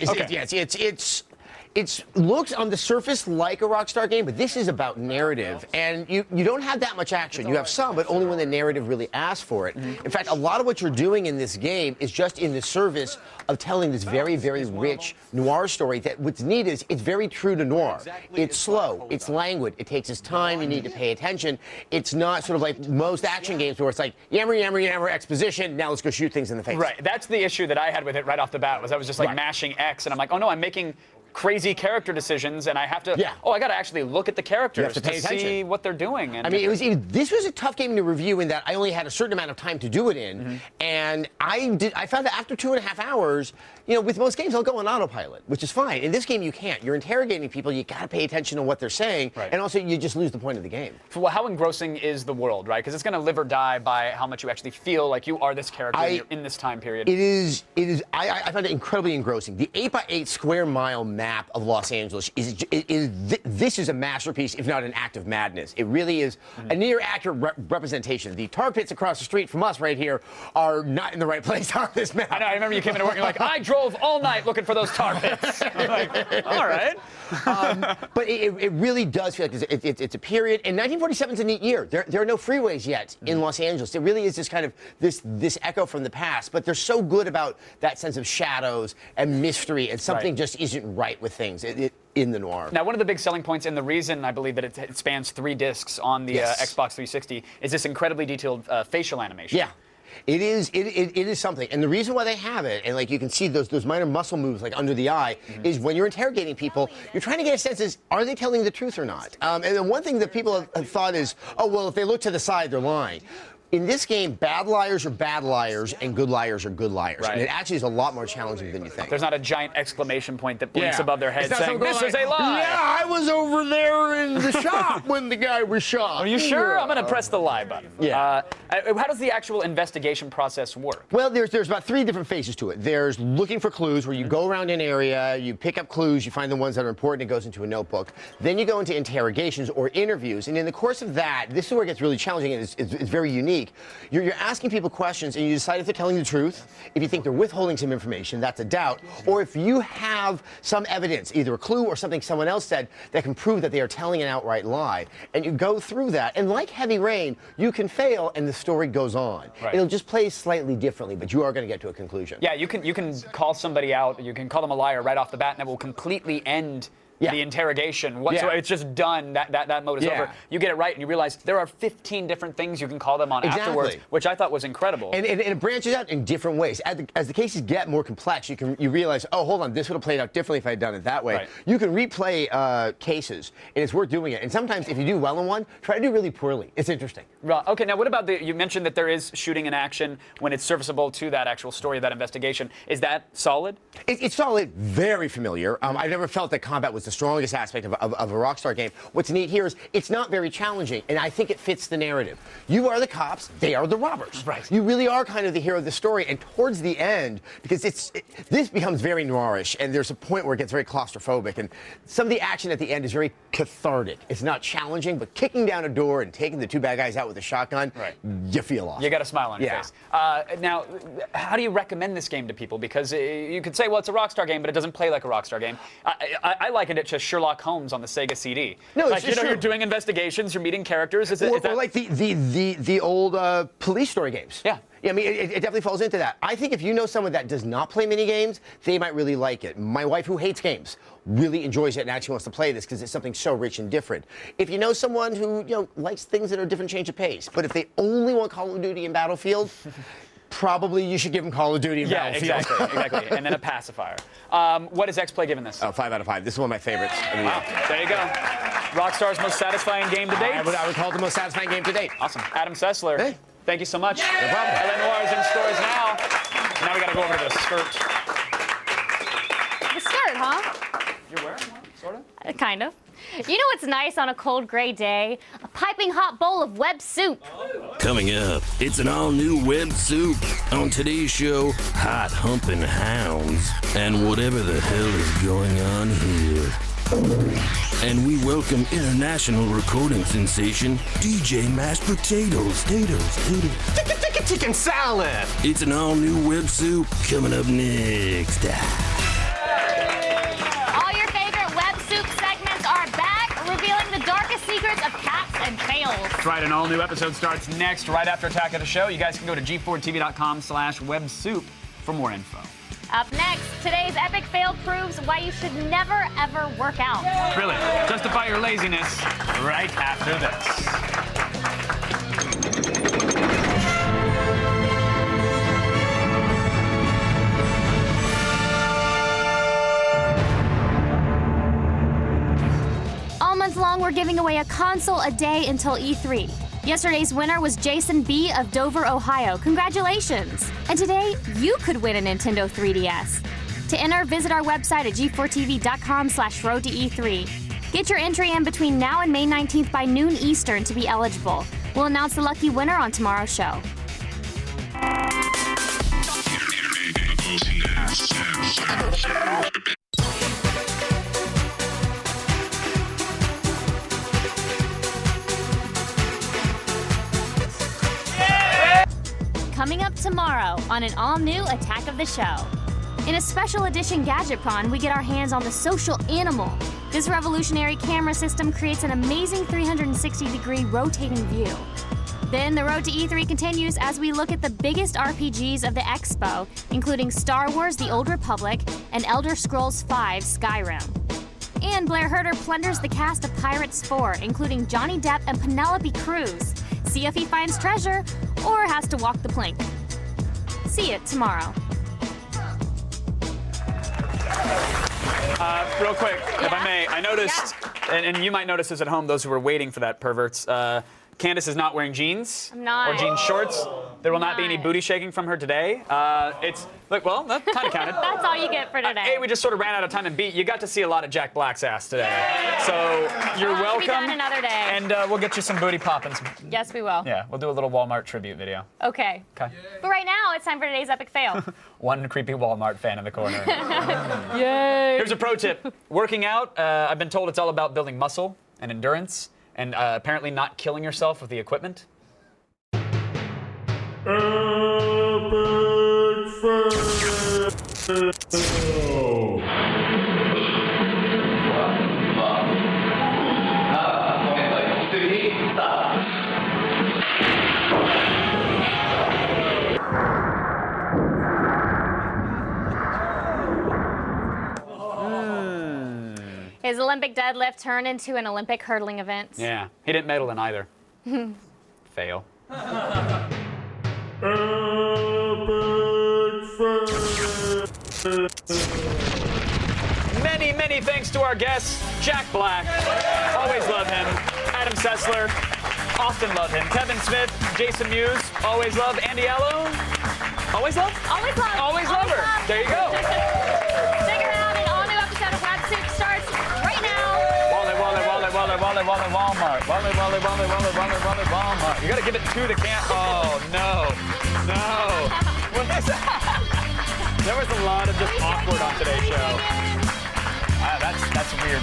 [SPEAKER 19] It looks on the surface like a Rockstar game, but this is about narrative. And you don't have that much action. You have some, but only when the narrative really asks for it. In fact, a lot of what you're doing in this game is just in the service of telling this very, very rich noir story that what's neat is it's very true to noir. It's slow. It's languid. It takes its time. You need to pay attention. It's not sort of like most action games where it's like, yammer, exposition, now let's go shoot things in the face.
[SPEAKER 1] Right. That's the issue that I had with it right off the bat, was I was just like mashing X, and I'm like, oh no, I'm making crazy character decisions, and I have to. Yeah. Oh, I got to actually look at the characters to see what they're doing. And
[SPEAKER 19] I mean, this was a tough game to review in that I only had a certain amount of time to do it in, and I found that after 2.5 hours, with most games I'll go on autopilot, which is fine. In this game you can't. You're interrogating people. You got to pay attention to what they're saying, and also you just lose the point of the game.
[SPEAKER 1] Well, how engrossing is the world, right? Because it's going to live or die by how much you actually feel like you are this character you're in this time period.
[SPEAKER 19] It is. I found it incredibly engrossing. The 8x8 square mile map of Los Angeles. This is a masterpiece, if not an act of madness. It really is a near accurate representation. The tar pits across the street from us right here are not in the right place on this map.
[SPEAKER 1] I know. I remember you came into work and you're like, I drove all night looking for those tar pits. I'm like, all right.
[SPEAKER 19] But it really does feel like it's a period. And 1947 is a neat year. There are no freeways yet in Los Angeles. It really is just kind of this echo from the past. But they're so good about that sense of shadows and mystery, and something just isn't right with things in the noir.
[SPEAKER 1] Now, one of the big selling points, and the reason I believe that it spans 3 discs on the Xbox 360, is this incredibly detailed facial animation.
[SPEAKER 19] Yeah. It is something, and the reason why they have it, and like you can see those minor muscle moves like under the eye, is when you're interrogating people, you're trying to get a sense is, are they telling the truth or not? And then one thing that people have thought is, oh well, if they look to the side, they're lying. In this game, bad liars are bad liars and good liars are good liars.
[SPEAKER 1] Right.
[SPEAKER 19] And it actually is a lot more challenging than you think.
[SPEAKER 1] There's not a giant exclamation point that blinks above their head saying, this is a lie.
[SPEAKER 19] Yeah, I was over there in the shop when the guy was shot.
[SPEAKER 1] Are you sure? I'm going to press the lie button.
[SPEAKER 19] Yeah.
[SPEAKER 1] How does the actual investigation process work?
[SPEAKER 19] Well, there's about 3 different phases to it. There's looking for clues, where you go around an area, you pick up clues, you find the ones that are important, it goes into a notebook. Then you go into interrogations or interviews, and in the course of that, this is where it gets really challenging, and it's very unique. You're asking people questions, and you decide if they're telling the truth. If you think they're withholding some information, that's a doubt. Or if you have some evidence, either a clue or something someone else said, that can prove that they are telling an outright lie. And you go through that, and like Heavy Rain, you can fail, and the story goes on.
[SPEAKER 1] Right.
[SPEAKER 19] It'll just play slightly differently, but you are going to get to a conclusion.
[SPEAKER 1] Yeah, you can call somebody out, you can call them a liar right off the bat, and it will completely end the interrogation. Whatsoever. It's just done. That mode is over. You get it right, and you realize there are 15 different things you can call them on afterwards, which I thought was incredible.
[SPEAKER 19] And it branches out in different ways. As the cases get more complex, you realize, oh, hold on, this would have played out differently if I had done it that way.
[SPEAKER 1] Right.
[SPEAKER 19] You can replay cases, and it's worth doing it. And sometimes, if you do well in one, try to do really poorly. It's interesting.
[SPEAKER 1] Right. Okay, now what about you mentioned that there is shooting in action when it's serviceable to that actual story of that investigation. Is that solid?
[SPEAKER 19] It's solid, very familiar. I've never felt that combat was the strongest aspect of a Rockstar game. What's neat here is it's not very challenging, and I think it fits the narrative. You are the cops, they are the robbers.
[SPEAKER 1] Right.
[SPEAKER 19] You really are kind of the hero of the story, and towards the end, because this becomes very noirish, and there's a point where it gets very claustrophobic, and some of the action at the end is very cathartic. It's not challenging, but kicking down a door and taking the 2 bad guys out with a shotgun, you feel awesome.
[SPEAKER 1] You got a smile on your face. Now, how do you recommend this game to people? Because you could say, well, it's a Rockstar game, but it doesn't play like a Rockstar game. I liken it to Sherlock Holmes on the Sega CD.
[SPEAKER 19] No,
[SPEAKER 1] like, you're doing investigations, you're meeting characters. Is that
[SPEAKER 19] like the old police story games. Yeah, I mean, it definitely falls into that. I think if you know someone that does not play mini games, they might really like it. My wife, who hates games, really enjoys it and actually wants to play this because it's something so rich and different. If you know someone who likes things that are different, change of pace, but if they only want Call of Duty and Battlefield, probably you should give them Call of Duty and Battlefield.
[SPEAKER 1] Exactly. And then a pacifier. What is X-Play giving this?
[SPEAKER 19] Oh, 5 out of 5. This is one of my favorites.
[SPEAKER 1] Wow, there you go. Rockstar's most satisfying game to date.
[SPEAKER 19] I would call it the most satisfying game to date.
[SPEAKER 1] Awesome. Adam Sessler, thank you so much.
[SPEAKER 19] No problem.
[SPEAKER 1] LA Noire is in stores now. Now we got to go over to the skirt.
[SPEAKER 2] The skirt, huh?
[SPEAKER 1] You're wearing one, sort of?
[SPEAKER 2] Kind of. You know what's nice on a cold, gray day? A piping hot bowl of web soup.
[SPEAKER 20] Coming up, it's an all-new web soup. On today's show, hot humping hounds and whatever the hell is going on here. And we welcome international recording sensation, DJ Mashed Potatoes.
[SPEAKER 19] Chicken salad.
[SPEAKER 20] It's an all-new web soup coming up next.
[SPEAKER 2] All your favorite web soup segments are back, revealing the darkest secrets of cats and tails.
[SPEAKER 1] That's right, an all-new episode starts next, right after Attack of the Show. You guys can go to g4tv.com/websoup for more info.
[SPEAKER 2] Up next, today's epic fail proves why you should never, ever work out.
[SPEAKER 1] Really, justify your laziness right after this.
[SPEAKER 2] All month long, we're giving away a console a day until E3. Yesterday's winner was Jason B. of Dover, Ohio. Congratulations! And today, you could win a Nintendo 3DS. To enter, visit our website at g4tv.com/road to E3. Get your entry in between now and May 19th by noon Eastern to be eligible. We'll announce the lucky winner on tomorrow's show. tomorrow on an all-new Attack of the Show. In a special edition Gadget Prawn, we get our hands on the social animal. This revolutionary camera system creates an amazing 360-degree rotating view. Then the road to E3 continues as we look at the biggest RPGs of the Expo, including Star Wars The Old Republic and Elder Scrolls V Skyrim. And Blair Herter plunders the cast of Pirates 4, including Johnny Depp and Penelope Cruz. See if he finds treasure or has to walk the plank. See it tomorrow.
[SPEAKER 1] Real quick, if I may, I noticed, and you might notice this at home, those who were waiting for that, perverts, Candace is not wearing jeans
[SPEAKER 2] I'm not.
[SPEAKER 1] or jean shorts. There will not be any booty shaking from her today. Look, well, that kind of counted.
[SPEAKER 2] That's all you get for today.
[SPEAKER 1] Hey, we just sort of ran out of time and beat. You got to see a lot of Jack Black's ass today. So you're
[SPEAKER 2] We'll
[SPEAKER 1] welcome.
[SPEAKER 2] be done another day.
[SPEAKER 1] And we'll get you some booty poppins.
[SPEAKER 2] Yes, we will.
[SPEAKER 1] Yeah, we'll do a little Walmart tribute video.
[SPEAKER 2] Okay.
[SPEAKER 1] Okay.
[SPEAKER 2] But right now, it's time for today's epic fail.
[SPEAKER 1] One creepy Walmart fan in the corner.
[SPEAKER 2] Yay!
[SPEAKER 1] Here's a pro tip. Working out, I've been told it's all about building muscle and endurance, and apparently not killing yourself with the equipment.
[SPEAKER 2] His Olympic deadlift turned into an Olympic hurdling event.
[SPEAKER 1] Yeah, he didn't medal in either. Fail. Many, many thanks to our guests. Jack Black, always love him. Adam Sessler, often love him. Kevin Smith, Jason Mewes, always love. Andy Allo, always love?
[SPEAKER 2] Always love.
[SPEAKER 1] Always love her. There you go.
[SPEAKER 2] Stick around, an all-new episode of Web Soup starts right now.
[SPEAKER 1] Walmart. Walmart. You gotta give it to the can. Oh, no. What is that? There was a lot of just awkward on today's show. That's weird.